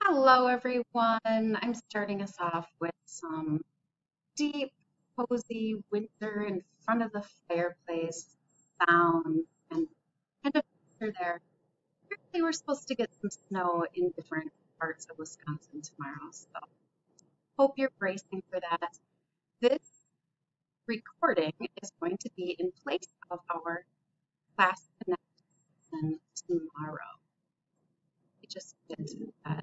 Hello, everyone. I'm starting us off with some deep, cozy winter in front of the fireplace sound and kind of picture there. Apparently, we're supposed to get some snow in different parts of Wisconsin tomorrow, so hope you're bracing for that. This recording is going to be in place of our class connection tomorrow. We just did that.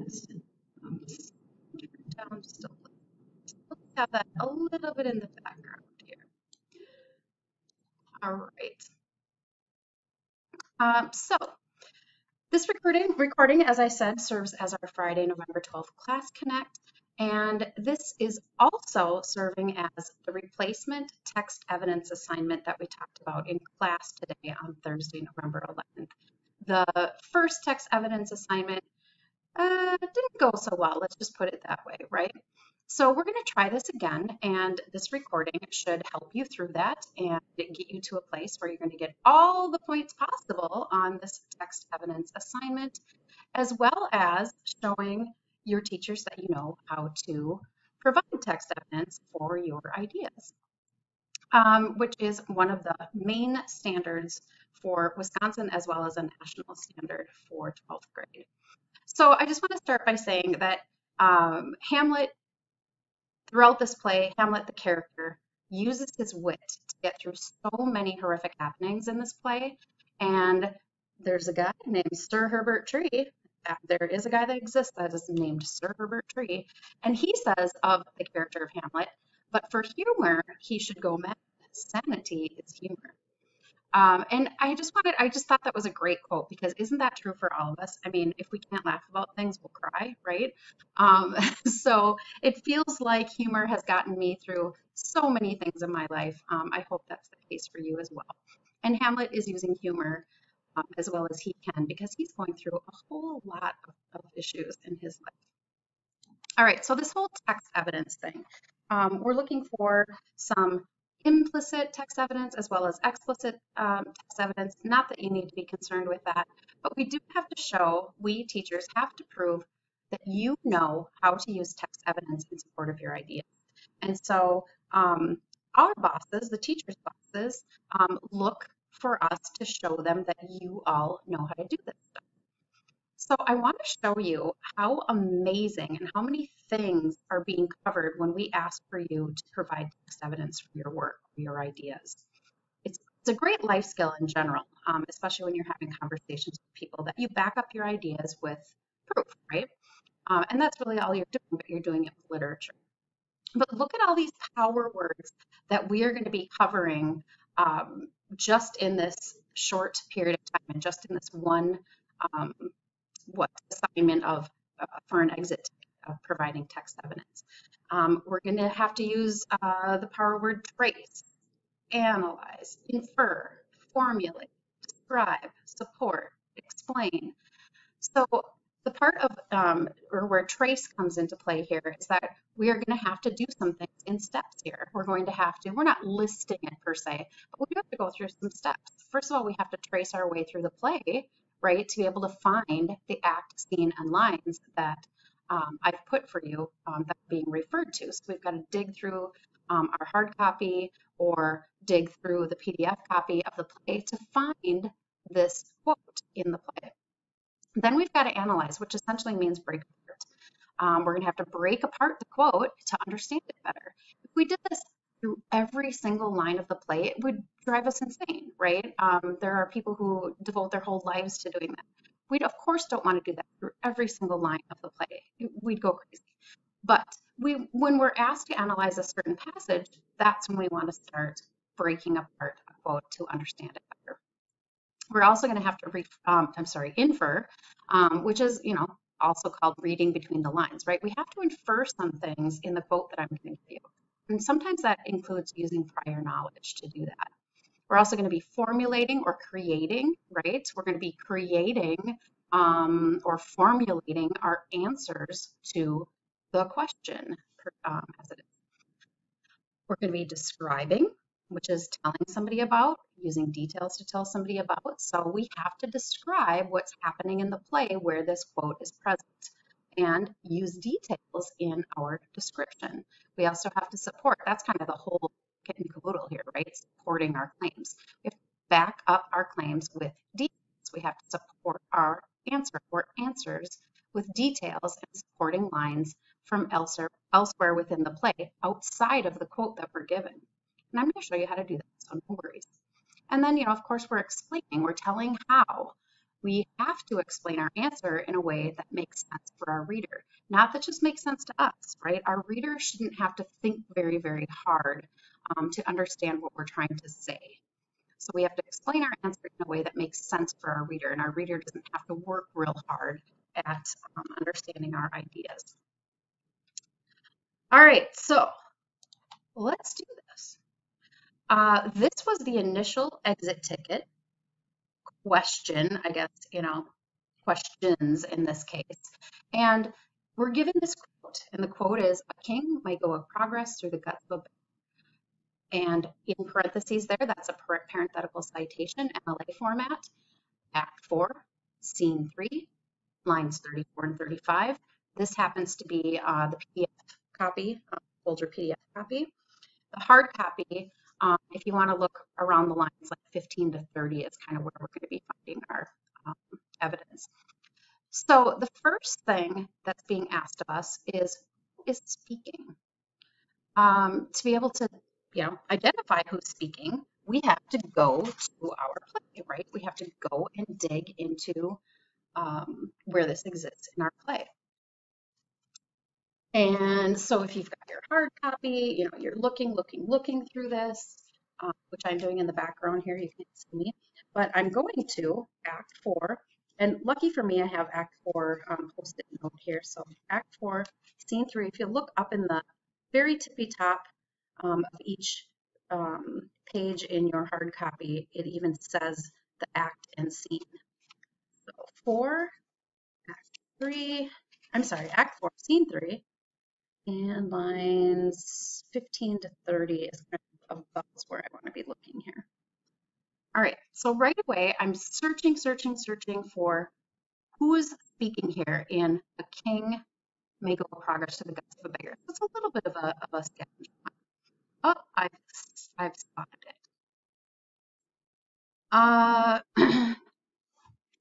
Turn it down just a little. Let's have that a little bit in the background here. All right. So this recording, as I said, serves as our Friday, November 12th class connect. And this is also serving as the replacement text evidence assignment that we talked about in class today on Thursday, November 11th. The first text evidence assignment didn't go so well. Let's just put it that way, right? So we're going to try this again, and this recording should help you through that and get you to a place where you're going to get all the points possible on this text evidence assignment, as well as showing your teachers that you know how to provide text evidence for your ideas, which is one of the main standards for Wisconsin as well as a national standard for 12th grade. So I just want to start by saying that Hamlet, throughout this play, Hamlet, the character, uses his wit to get through so many horrific happenings in this play. And there's a guy named Sir Herbert Tree. There is a guy that exists that is named Sir Herbert Tree. And he says of the character of Hamlet, but for humor, he should go mad. Sanity is humor. And I just thought that was a great quote because isn't that true for all of us? I mean, if we can't laugh about things, we'll cry, right? Um, so it feels like humor has gotten me through so many things in my life. I hope that's the case for you as well. And Hamlet is using humor as well as he can because he's going through a whole lot of issues in his life. All right, so this whole text evidence thing, we're looking for some implicit text evidence as well as explicit text evidence. Not that you need to be concerned with that, but we do have to show, we teachers have to prove that you know how to use text evidence in support of your ideas. And so our bosses, the teachers' bosses, look for us to show them that you all know how to do this stuff. So I want to show you how amazing and how many things are being covered when we ask for you to provide text evidence for your work, for your ideas. It's a great life skill in general, especially when you're having conversations with people, that you back up your ideas with proof, right? And that's really all you're doing, but you're doing it with literature. But look at all these power words that we are going to be covering just in this short period of time and just in this one um, assignment of for an exit of providing text evidence. We're going to have to use the power word trace, analyze, infer, formulate, describe, support, explain. So the part of or where trace comes into play here is that we are going to have to do some things in steps here. We're not listing it per se, but we have to go through some steps. First of all, we have to trace our way through the play, right, to be able to find the act, scene, and lines that I've put for you that are being referred to. So we've got to dig through our hard copy or dig through the PDF copy of the play to find this quote in the play. Then we've got to analyze, which essentially means break apart. We're going to have to break apart the quote to understand it better. If we did this through every single line of the play, it would drive us insane, right? There are people who devote their whole lives to doing that. We, of course, don't want to do that through every single line of the play. We'd go crazy. But when we're asked to analyze a certain passage, that's when we want to start breaking apart a quote to understand it better. We're also going to have to infer, which is, also called reading between the lines, right? We have to infer some things in the quote that I'm going to give you. And sometimes that includes using prior knowledge to do that. We're also going to be formulating or creating, right? We're going to be creating or formulating our answers to the question as it is. We're going to be describing, which is telling somebody about, using details to tell somebody about. So we have to describe what's happening in the play where this quote is present. and use details in our description. We also have to support, that's kind of the whole kit and caboodle here, right? Supporting our claims. We have to back up our claims with details. We have to support our answer or answers with details and supporting lines from elsewhere within the play outside of the quote that we're given. And I'm going to show you how to do that, so no worries. And then, of course, we're explaining, we're telling how. We have to explain our answer in a way that makes sense for our reader, not that just makes sense to us, right? Our reader shouldn't have to think very, very hard to understand what we're trying to say. So we have to explain our answer in a way that makes sense for our reader, and our reader doesn't have to work real hard at understanding our ideas. All right, so let's do this. This was the initial exit ticket question, I guess, questions in this case. And we're given this quote, and the quote is, "A king might go of progress through the guts of a beggar." And in parentheses there, that's a parenthetical citation, MLA format, Act 4, Scene 3, lines 34 and 35. This happens to be the PDF copy, folder PDF copy. The hard copy, if you want to look around the lines like 15 to 30 is kind of where we're going to be finding our evidence. So the first thing that's being asked of us is, who is speaking? To be able to, identify who's speaking, we have to go to our play, right? We have to go and dig into where this exists in our play. And so if you've got your hard copy, you're looking through this, which I'm doing in the background here, you can't see me, but I'm going to Act 4, and lucky for me, I have Act 4 post-it note here. So Act 4, Scene 3, if you look up in the very tippy top of each page in your hard copy, it even says the act and scene. So 4, Act 3, Act 4, Scene 3, and lines 15 to 30 is kind of about where I want to be looking here. All right, so right away, I'm searching for who's speaking here in "A king may go progress to the guts of a beggar." It's a little bit of a sketch. Oh, I've spotted it.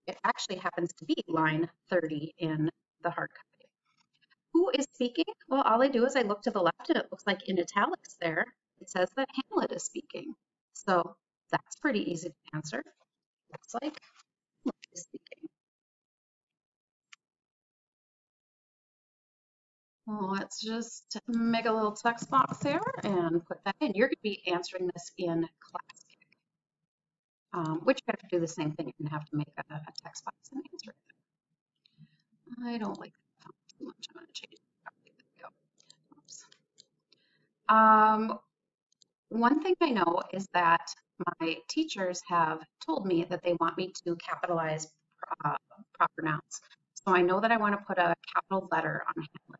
It actually happens to be line 30 in the hard copy. Who is speaking? Well, all I do is I look to the left and it looks like in italics there, it says that Hamlet is speaking. So that's pretty easy to answer. Looks like Hamlet is speaking. Let's just make a little text box here and put that in. You're going to be answering this in class, which you have to do the same thing. You're going to have to make a text box and answer it. I don't like that font too much. I'm going to change it. There we go. Oops. One thing I know is that my teachers have told me that they want me to capitalize proper nouns. So I know that I want to put a capital letter on Hamlet.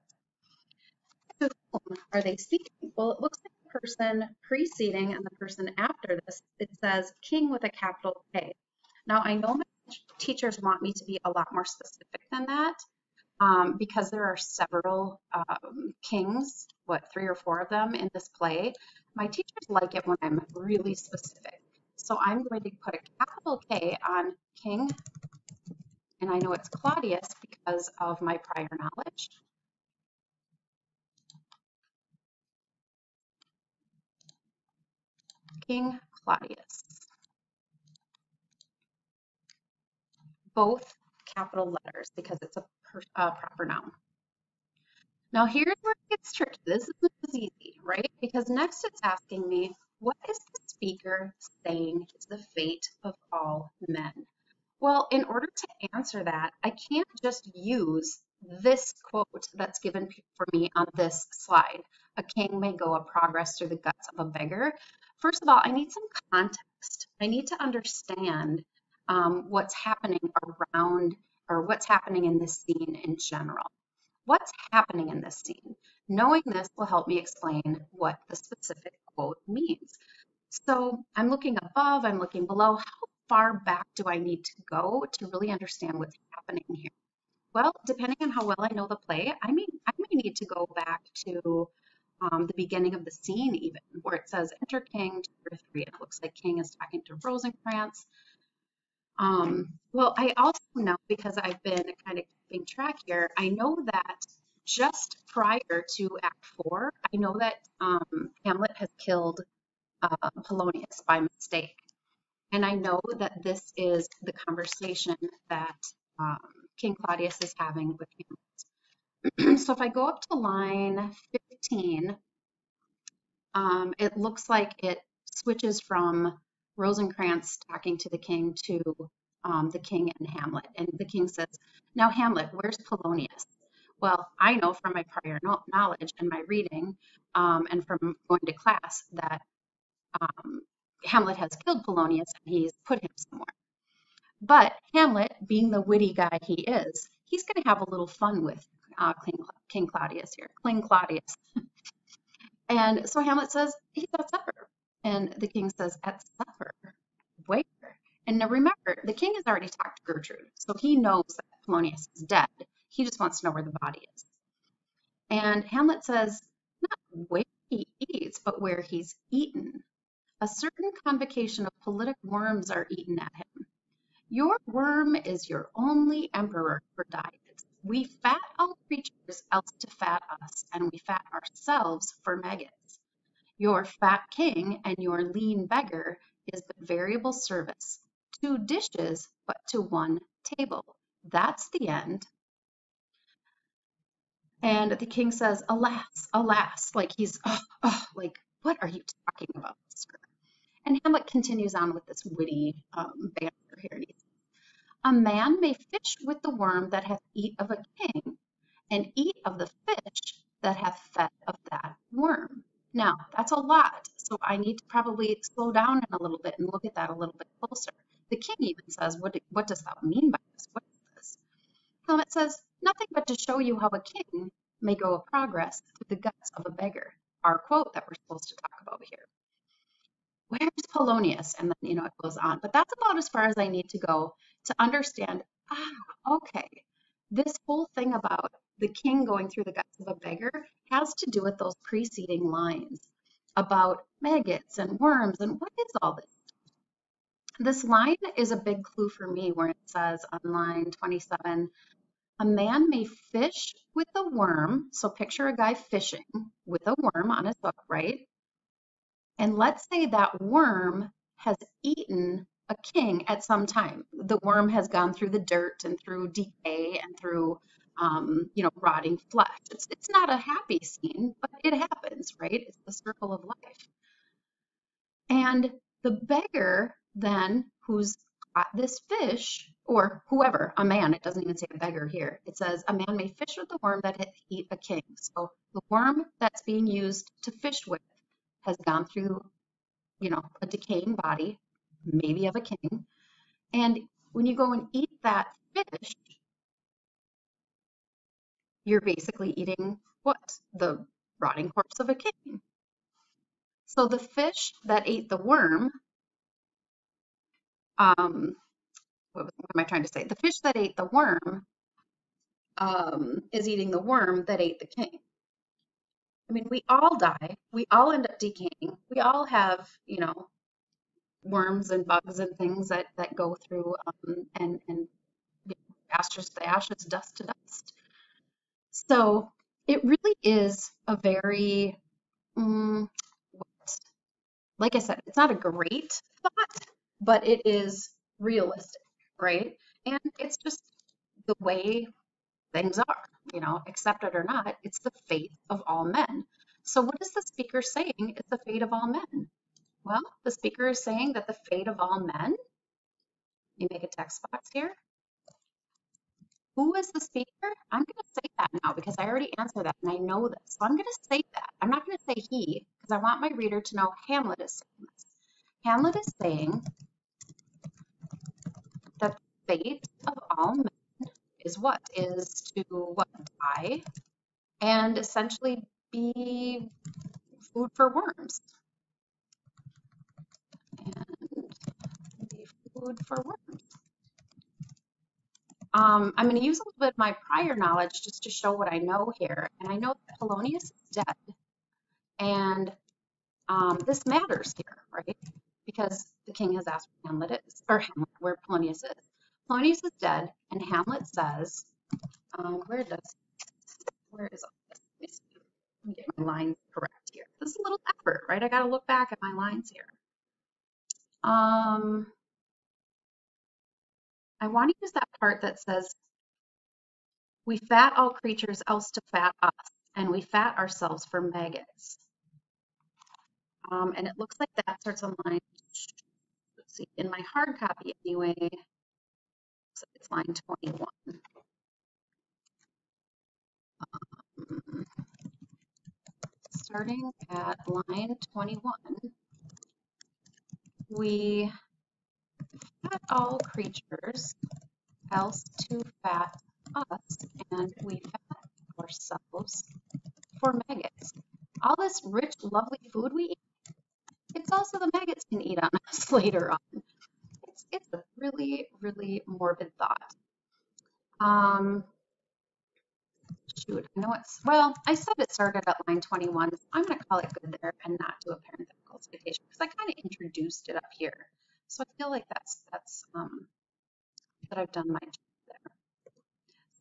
To whom are they speaking? Well, it looks like the person preceding and the person after this, it says king with a capital K. Now, I know my teachers want me to be a lot more specific than that because there are several kings, 3 or 4 of them in this play. My teachers like it when I'm really specific. So I'm going to put a capital K on king, and I know it's Claudius because of my prior knowledge. King Claudius. Both capital letters because it's a proper noun. Now here's where it gets tricky. This isn't as easy, right? Because next it's asking me, what is the speaker saying is the fate of all men? Well, in order to answer that, I can't just use this quote that's given for me on this slide. A king may go a progress through the guts of a beggar. First of all, I need some context. I need to understand what's happening around or what's happening in this scene in general. What's happening in this scene? Knowing this will help me explain what the specific quote means. So I'm looking above, I'm looking below. How far back do I need to go to really understand what's happening here? Well, depending on how well I know the play, I may need to go back to the beginning of the scene, even where it says "Enter King, chapter 3," and it looks like King is talking to Rosencrantz. Well, I also know because I've been kind of keeping track here. I know that just prior to Act 4, I know that Hamlet has killed Polonius by mistake. And I know that this is the conversation that um, King Claudius is having with Hamlet. So if I go up to line 15, it looks like it switches from Rosencrantz talking to the king to the king and Hamlet. And the king says, "Now, Hamlet, where's Polonius?" Well, I know from my prior knowledge and my reading and from going to class that um, Hamlet has killed Polonius and he's put him somewhere. But Hamlet, being the witty guy he is, he's going to have a little fun with King Claudius here, King Claudius. And so Hamlet says, "He's at supper." And the king says, "At supper? Where?" And now remember, the king has already talked to Gertrude, so he knows that Polonius is dead. He just wants to know where the body is. And Hamlet says, not where he eats, but where he's eaten. A certain convocation of politic worms are eaten at him. Your worm is your only emperor for diet. We fat all creatures else to fat us, and we fat ourselves for maggots. Your fat king and your lean beggar is but variable service. 2 dishes, but to 1 table. That's the end. And the king says, "Alas, alas," like he's, like, what are you talking about, sir? And Hamlet continues on with this witty banter here. "A man may fish with the worm that hath eat of a king, and eat of the fish that hath fed of that worm." Now, that's a lot, so I need to probably slow down in a little bit and look at that a little bit closer. The king even says, what does thou mean by this? What is this? Hamlet says, "Nothing but to show you how a king may go a progress through the guts of a beggar." Our quote that we're supposed to talk about here. Where's Polonius? And then, it goes on. But that's about as far as I need to go to understand, okay, this whole thing about the king going through the guts of a beggar has to do with those preceding lines about maggots and worms and what is all this? This line is a big clue for me where it says on line 27, "A man may fish with a worm." So picture a guy fishing with a worm on his hook, right? And let's say that worm has eaten a king at some time. The worm has gone through the dirt and through decay and through, rotting flesh. It's not a happy scene, but it happens, right? It's the circle of life. And the beggar then, who's got this fish, or whoever, a man, it doesn't even say a beggar here. It says, "A man may fish with the worm that hath eat a king." So the worm that's being used to fish with has gone through, a decaying body, maybe of a king. And when you go and eat that fish, you're basically eating what? The rotting corpse of a king. So the fish that ate the worm, what am I trying to say? The fish that ate the worm is eating the worm that ate the king. I mean, we all die. We all end up decaying. We all have, worms and bugs and things that go through and ashes to ashes, dust to dust. So it really is a very, mm, like I said, it's not a great thought, but it is realistic, right? And it's just the way things are, accept it or not, it's the fate of all men. So what is the speaker saying? It's the fate of all men. Well, the speaker is saying that the fate of all men, let me make a text box here. Who is the speaker? I'm going to say that now because I already answered that and I know this. So I'm going to say that. I'm not going to say he because I want my reader to know Hamlet is saying this. Hamlet is saying that the fate of all men is what? Is to what? Die and essentially be food for worms. And be food for worms. I'm going to use a little bit of my prior knowledge just to show what I know here. And I know that Polonius is dead, and this matters here, right? Because the king has asked where Hamlet is, or Hamlet, where Polonius is. Polonius is dead, and Hamlet says, where is all this? Let me see. Let me get my lines correct here. This is a little effort, right? I got to look back at my lines here. I want to use that part that says, we fat all creatures else to fat us, and we fat ourselves for maggots. And it looks like that starts on line, let's see, in my hard copy anyway, so it's line 21. Starting at line 21, we fat all creatures else to fat us, and we fat ourselves for maggots. All this rich, lovely food we eat, it's also the maggots can eat on us later on. It's a really, really morbid thought. Shoot, I know well, I said it started at line 21. So I'm going to call it good there and not do a parenthetical citation because I kind of introduced it up here. So I feel like that I've done my job there.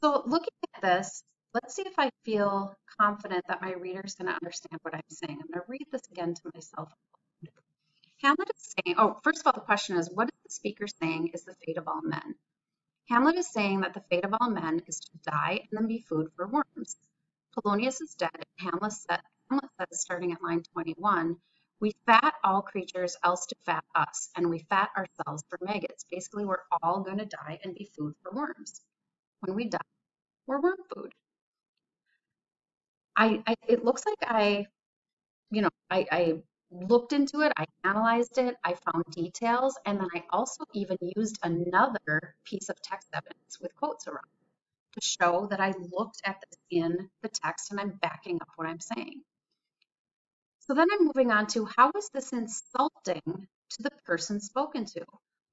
So looking at this, let's see if I feel confident that my reader's going to understand what I'm saying. I'm going to read this again to myself. Hamlet is saying, oh, first of all, the question is, what is the speaker saying is the fate of all men? Hamlet is saying that the fate of all men is to die and then be food for worms. Polonius is dead, and Hamlet says, starting at line 21, we fat all creatures else to fat us, and we fat ourselves for maggots. Basically, we're all going to die and be food for worms. When we die, we're worm food. It looks like I looked into it, I analyzed it, I found details, and then I also even used another piece of text evidence with quotes around to show that I looked at this in the text and I'm backing up what I'm saying. So then I'm moving on to, how is this insulting to the person spoken to?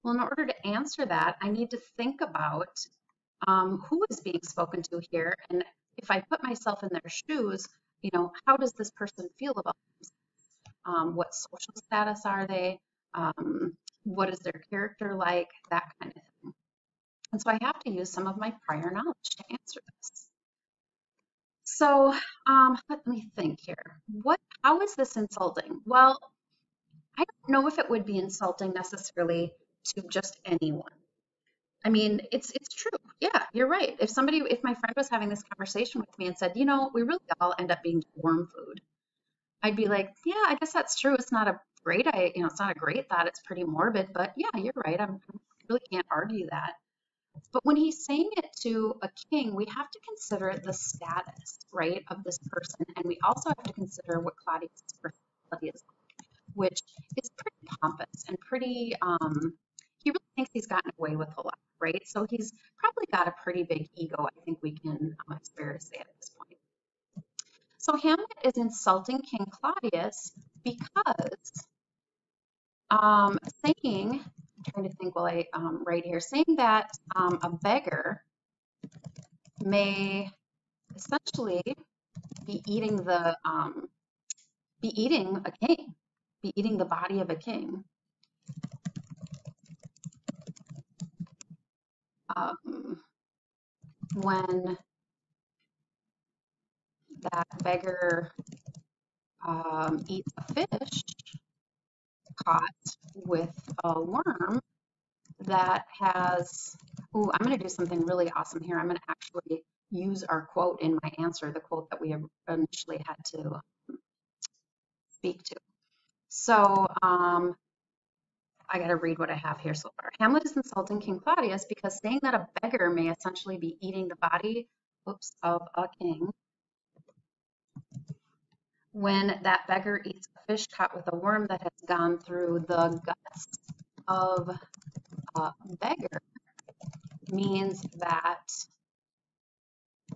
Well, in order to answer that, I need to think about who is being spoken to here. And if I put myself in their shoes, how does this person feel about themselves? What social status are they? What is their character like? That kind of thing. And so I have to use some of my prior knowledge to answer this. So let me think here. How is this insulting? Well, I don't know if it would be insulting necessarily to just anyone. I mean, it's true. Yeah, you're right. If my friend was having this conversation with me and said, we really all end up being worm food, I'd be like, yeah, I guess that's true. It's not a it's not a great thought. It's pretty morbid, but yeah, you're right. I really can't argue that. But when he's saying it to a king, we have to consider the status, right, of this person. And we also have to consider what Claudius' personality is, which is pretty pompous and pretty, he really thinks he's gotten away with a lot, right? So he's probably got a pretty big ego, I think we can it's fair to say at this point. So Hamlet is insulting King Claudius because saying, I'm trying to think while I write here, saying that a beggar may essentially be eating a king, be eating the body of a king. When that beggar eats a fish caught with a worm that has, I'm going to do something really awesome here. I'm going to actually use our quote in my answer, the quote that we initially had to speak to. So I got to read what I have here so far. Hamlet is insulting King Claudius because saying that a beggar may essentially be eating the body, of a king, when that beggar eats a fish caught with a worm that has gone through the guts of a beggar, means that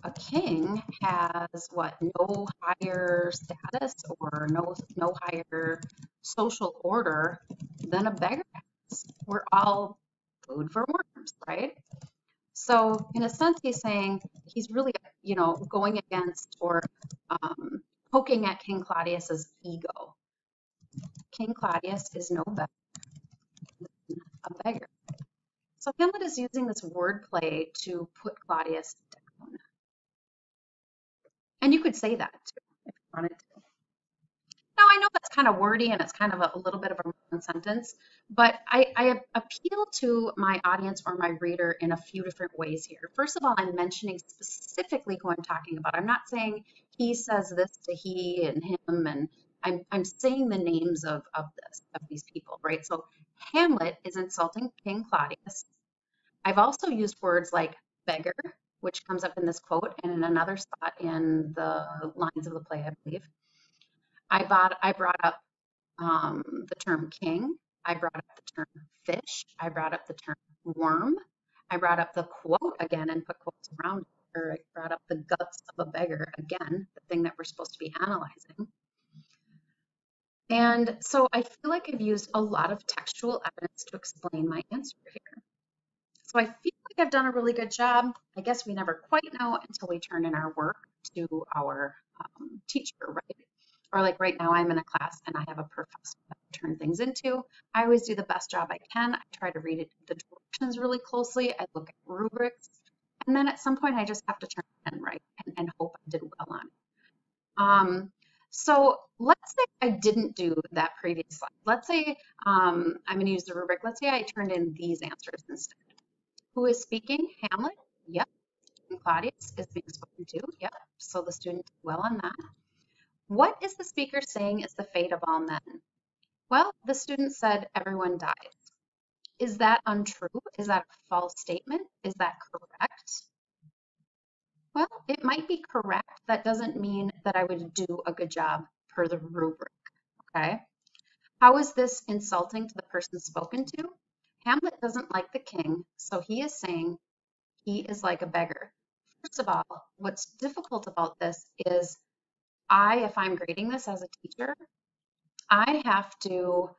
a king has no higher status or no higher social order than a beggar has. We're all food for worms, right? So in a sense, he's saying he's really, going against or poking at King Claudius's ego. King Claudius is no better than a beggar. So Hamlet is using this wordplay to put Claudius down. And you could say that too, if you wanted to. Now, I know that's kind of wordy and it's kind of a little bit of a run sentence, but I appeal to my audience or my reader in a few different ways here. First of all, I'm mentioning specifically who I'm talking about. I'm not saying he says this to he and him, and I'm saying the names of these people, right? So Hamlet is insulting King Claudius. I've also used words like beggar, which comes up in this quote and in another spot in the lines of the play, I believe. I brought up the term king. I brought up the term fish. I brought up the term worm. I brought up the quote again and put quotes around it, or I brought up the guts of a beggar again, the thing that we're supposed to be analyzing. And so I feel like I've used a lot of textual evidence to explain my answer here. So I feel like I've done a really good job. I guess we never quite know until we turn in our work to our teacher, right? Or like right now I'm in a class and I have a professor that I turn things into. I always do the best job I can. I try to read the directions really closely. I look at rubrics. And then at some point I just have to turn it in, right? And hope I did well on it. So let's say I didn't do that previous slide. Let's say I'm going to use the rubric. Let's say I turned in these answers instead. Who is speaking? Hamlet. Yep. And Claudius is being spoken to. Yep. So the student did well on that. What is the speaker saying is the fate of all men? Well, the student said everyone dies. Is that untrue? Is that a false statement? Is that correct? Well, it might be correct. That doesn't mean that I would do a good job per the rubric, okay? How is this insulting to the person spoken to? Hamlet doesn't like the king, so he is saying he is like a beggar. First of all, what's difficult about this is if I'm grading this as a teacher, I have to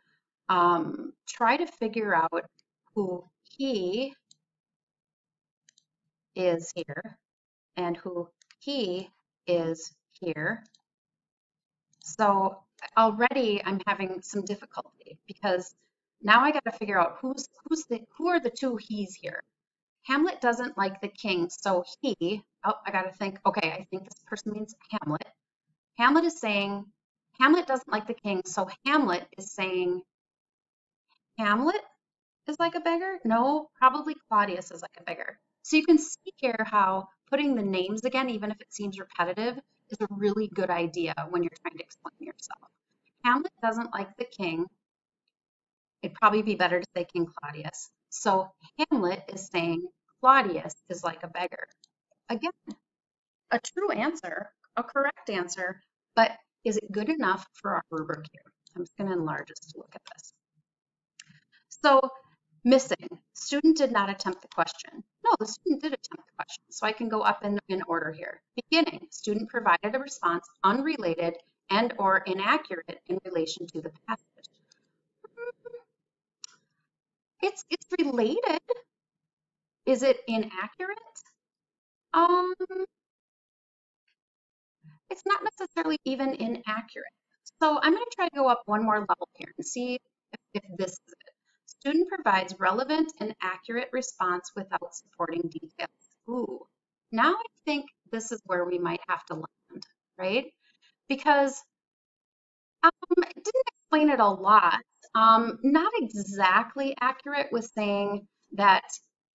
try to figure out who he is here and who he is here. So already I'm having some difficulty because now I got to figure out who are the two he's here. Hamlet doesn't like the king, so I got to think, okay, I think this person means Hamlet. Hamlet is saying, Hamlet doesn't like the king, so Hamlet is saying, Hamlet is like a beggar? No, probably Claudius is like a beggar. So you can see here how putting the names again, even if it seems repetitive, is a really good idea when you're trying to explain yourself. Hamlet doesn't like the king. It'd probably be better to say King Claudius. So Hamlet is saying Claudius is like a beggar. Again, a true answer, a correct answer, but is it good enough for our rubric here? I'm just going to enlarge this to look at this. So missing, student did not attempt the question. No, the student did attempt the question. So I can go up in order here. Beginning, student provided a response unrelated and or inaccurate in relation to the passage. It's related. Is it inaccurate? It's not necessarily even inaccurate. So I'm going to try to go up one more level here and see if this is it. Student provides relevant and accurate response without supporting details. Ooh, now I think this is where we might have to land, right? Because it didn't explain it a lot. Not exactly accurate with saying that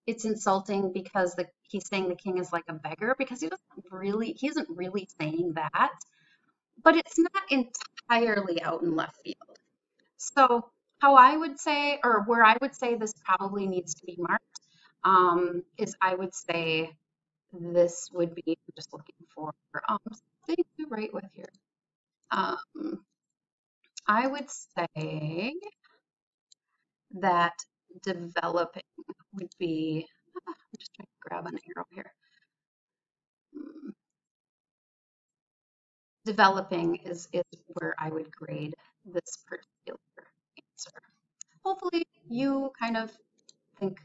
it's insulting because he's saying the king is like a beggar, because he isn't really saying that, but it's not entirely out in left field. So how I would say, or where I would say this probably needs to be marked, is I would say this would be, I'm just looking for something to write with here. I would say that developing would be, I'm just trying to grab an arrow here. Developing is where I would grade this particular answer. Hopefully you kind of think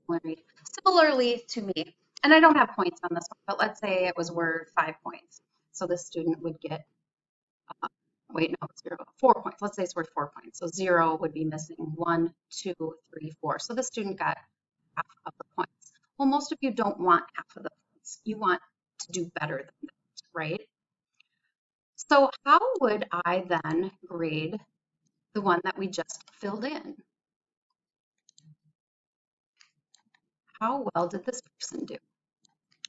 similarly. Similarly to me, and I don't have points on this one, but let's say it was worth 5 points. So the student would get, wait, no, 4 points. Let's say it's worth 4 points. So 0 would be missing 1, 2, 3, 4. So the student got half of the points. Well, most of you don't want half of the points. You want to do better than that, right? So how would I then grade the one that we just filled in? How well did this person do?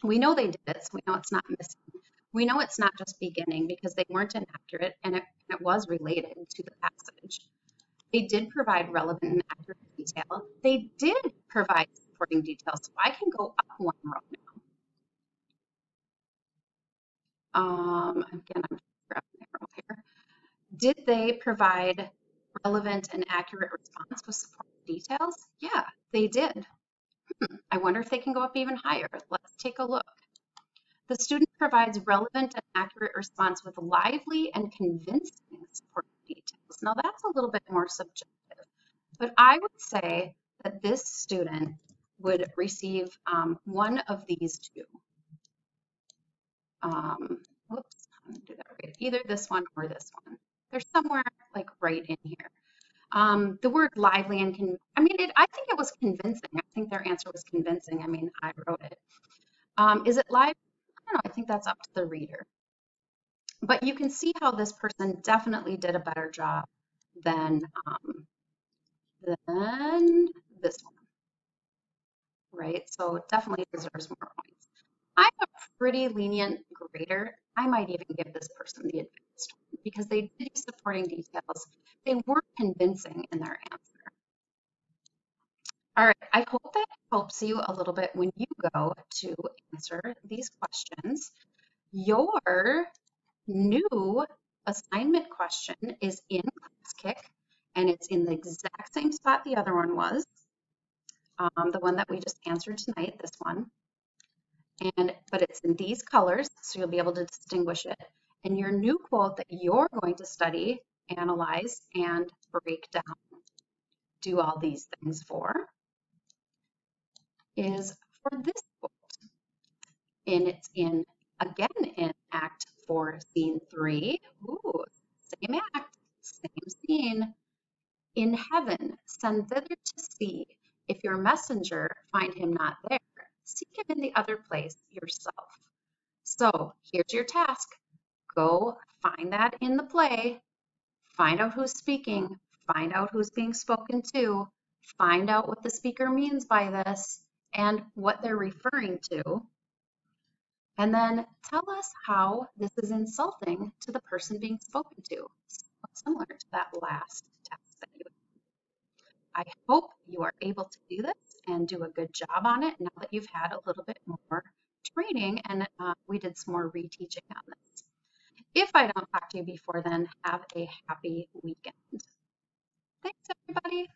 We know they did it, so we know it's not missing. We know it's not just beginning because they weren't inaccurate and it was related to the passage. They did provide relevant and accurate detail. They did provide supporting details, so I can go up one row now. Again, I'm grabbing an arrow here. Did they provide relevant and accurate response with supporting details? Yeah, they did. I wonder if they can go up even higher. Let's take a look. The student provides relevant and accurate response with lively and convincing supporting details. Now that's a little bit more subjective, but I would say that this student would receive one of these two. Whoops, I'm gonna do that right. Either this one or this one. They're somewhere like right in here. The word lively and I think it was convincing. I think their answer was convincing. I mean, I wrote it. Is it live? I don't know. I think that's up to the reader. But you can see how this person definitely did a better job than this one, right? So it definitely deserves more points. I'm a pretty lenient grader. I might even give this person the advanced one because they did use supporting details. They were convincing in their answer. All right, I hope that helps you a little bit when you go to answer these questions. Your new assignment question is in ClassKick, and it's in the exact same spot the other one was, the one that we just answered tonight, this one. But it's in these colors, so you'll be able to distinguish it. And your new quote that you're going to study, analyze, and break down, do all these things for, is for this quote. And it's again in Act 4, Scene 3. Ooh, same act, same scene. In heaven, send thither to see. If your messenger find him not there, seek him in the other place yourself. So here's your task. Go find that in the play. Find out who's speaking. Find out who's being spoken to. Find out what the speaker means by this and what they're referring to. And then tell us how this is insulting to the person being spoken to. Similar to that last test that you had. I hope you are able to do this and do a good job on it now that you've had a little bit more training and we did some more reteaching on this. If I don't talk to you before then, have a happy weekend. Thanks, everybody.